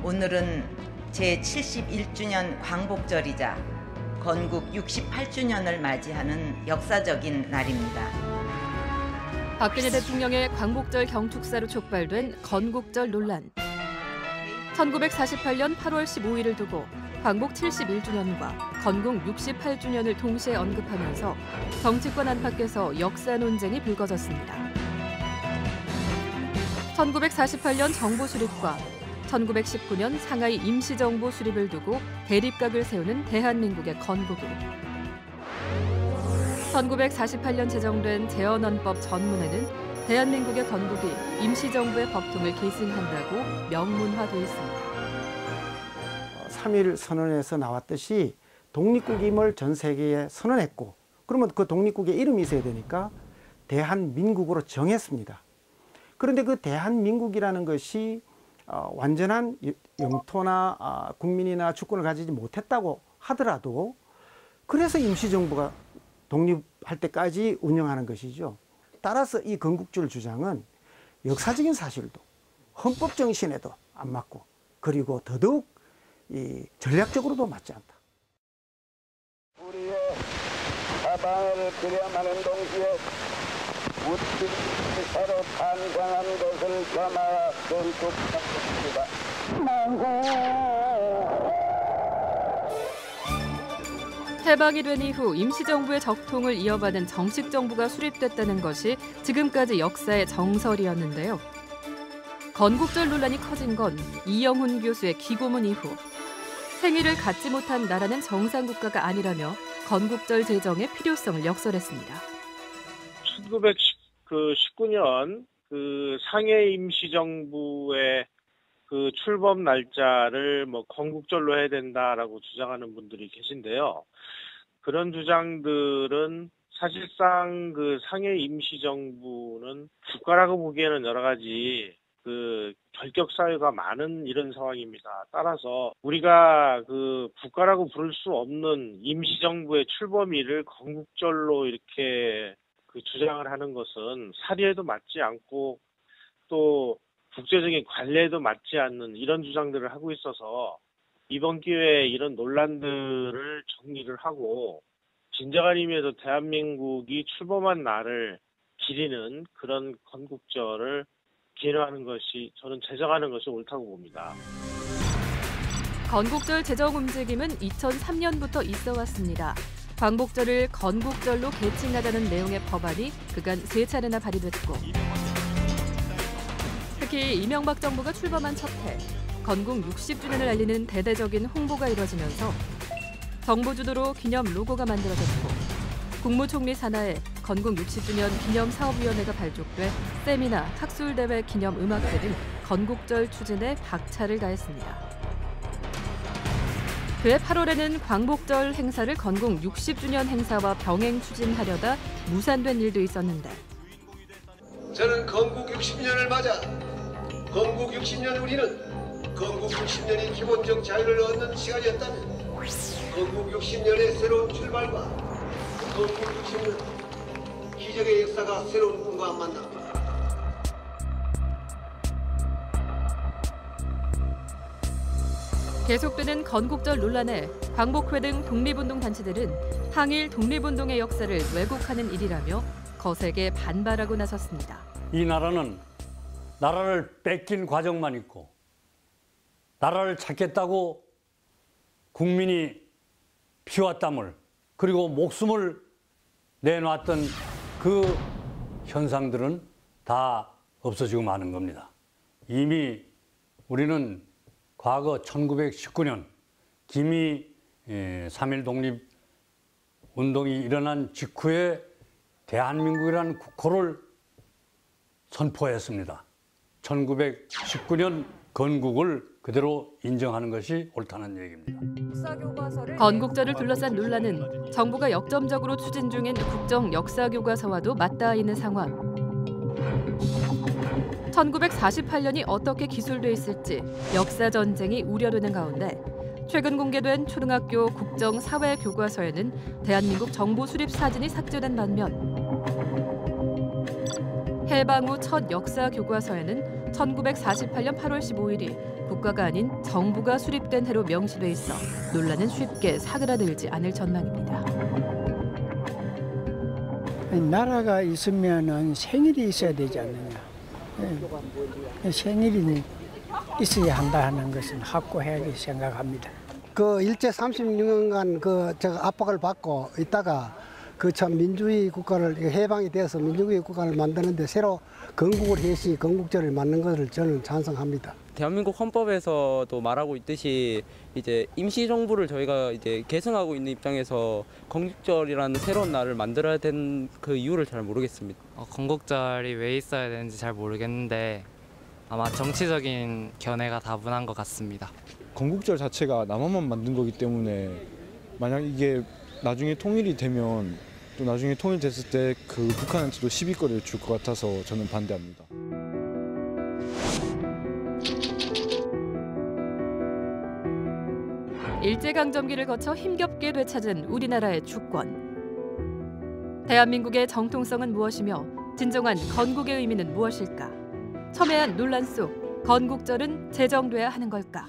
오늘은 제71주년 광복절이자 건국 68주년을 맞이하는 역사적인 날입니다. 박근혜 대통령의 광복절 경축사로 촉발된 건국절 논란. 1948년 8월 15일을 두고 광복 71주년과 건국 68주년을 동시에 언급하면서 정치권 안팎에서 역사 논쟁이 불거졌습니다. 1948년 정부 수립과 1919년 상하이 임시정부 수립을 두고 대립각을 세우는 대한민국의 건국일. 1948년 제정된 재헌헌법 전문에는 대한민국의 건국이 임시정부의 법통을 계승한다고 명문화돼 있습니다. 3.1 선언에서 나왔듯이 독립국임을 전 세계에 선언했고, 그러면 그 독립국의 이름이 있어야 되니까 대한민국으로 정했습니다. 그런데 그 대한민국이라는 것이 완전한 영토나 국민이나 주권을 가지지 못했다고 하더라도 그래서 임시정부가 독립할 때까지 운영하는 것이죠. 따라서 이 건국절 주장은 역사적인 사실도 헌법 정신에도 안 맞고, 그리고 더더욱 이 전략적으로도 맞지 않다. 우리의 사방을 그려하는 동시에 우리들이 새로 탄생한 것을 겸하여 건축합니다. 해방이 된 이후 임시정부의 적통을 이어받은 정식 정부가 수립됐다는 것이 지금까지 역사의 정설이었는데요. 건국절 논란이 커진 건 이영훈 교수의 기고문 이후 생일을 갖지 못한 나라는 정상국가가 아니라며 건국절 제정의 필요성을 역설했습니다. 1919년 상해 임시정부의 출범 날짜를 건국절로 해야 된다라고 주장하는 분들이 계신데요. 그런 주장들은 사실상 상해 임시정부는 국가라고 보기에는 여러 가지 결격 사유가 많은 이런 상황입니다. 따라서 우리가 국가라고 부를 수 없는 임시정부의 출범일을 건국절로 이렇게 주장을 하는 것은 사리에도 맞지 않고 또 국제적인 관례에도 맞지 않는 이런 주장들을 하고 있어서 이번 기회에 이런 논란들을 정리를 하고 진정한 의미에서 대한민국이 출범한 날을 기리는 그런 건국절을 기념하는 것이, 저는 제정하는 것이 옳다고 봅니다. 건국절 제정 움직임은 2003년부터 있어 왔습니다. 광복절을 건국절로 개칭하자는 내용의 법안이 그간 3차례나 발의됐고, 특히 이명박 정부가 출범한 첫 해 건국 60주년을 알리는 대대적인 홍보가 이뤄지면서 정부 주도로 기념 로고가 만들어졌고, 국무총리 산하에 건국 60주년 기념사업위원회가 발족돼 세미나, 학술대회 기념 음악회 등 건국절 추진에 박차를 가했습니다. 그해 8월에는 광복절 행사를 건국 60주년 행사와 병행 추진하려다 무산된 일도 있었는데, 저는 건국 60년을 맞아 건국 60년 우리는 건국 60년이 기본적 자유를 얻는 시간이었다면 건국 60년의 새로운 출발과 건국 60년 기적의 역사가 새로운 꿈과 만납니다. 계속되는 건국절 논란에 광복회 등 독립운동 단체들은 항일 독립운동의 역사를 왜곡하는 일이라며 거세게 반발하고 나섰습니다. 이 나라는 나라를 뺏긴 과정만 있고 나라를 찾겠다고 국민이 피와 땀을 그리고 목숨을 내놨던 그 현상들은 다 없어지고 마는 겁니다. 이미 우리는 과거 1919년 기미 3.1 독립운동이 일어난 직후에 대한민국이라는 국호를 선포했습니다. 1919년 건국을 그대로 인정하는 것이 옳다는 얘기입니다. 건국절을 둘러싼 논란은 정부가 역점적으로 추진 중인 국정 역사교과서와도 맞닿아 있는 상황. 1948년이 어떻게 기술돼 있을지 역사 전쟁이 우려되는 가운데 최근 공개된 초등학교 국정 사회 교과서에는 대한민국 정부 수립 사진이 삭제된 반면 해방 후 첫 역사 교과서에는 1948년 8월 15일이 국가가 아닌 정부가 수립된 해로 명시돼 있어 논란은 쉽게 사그라들지 않을 전망입니다. 나라가 있으면은 생일이 있어야 되지 않느냐. 생일이 있어야 한다는 것은 확고하게 생각합니다. 그 일제 36년간 그 제가 압박을 받고 있다가 그 참 민주주의 국가를 해방이 되어서 민주주의 국가를 만드는데 새로 건국을 해시 건국절을 맞는 것을 저는 찬성합니다. 대한민국 헌법에서도 말하고 있듯이 이제 임시정부를 저희가 이제 계승하고 있는 입장에서 건국절이라는 새로운 날을 만들어야 된 그 이유를 잘 모르겠습니다. 건국절이 왜 있어야 되는지 잘 모르겠는데 아마 정치적인 견해가 다분한 것 같습니다. 건국절 자체가 남한만 만든 거기 때문에 만약 이게 나중에 통일이 되면 또 나중에 통일됐을 때 그 북한한테도 시비거리를 줄 것 같아서 저는 반대합니다. 일제강점기를 거쳐 힘겹게 되찾은 우리나라의 주권. 대한민국의 정통성은 무엇이며 진정한 건국의 의미는 무엇일까? 첨예한 논란 속 건국절은 제정돼야 하는 걸까?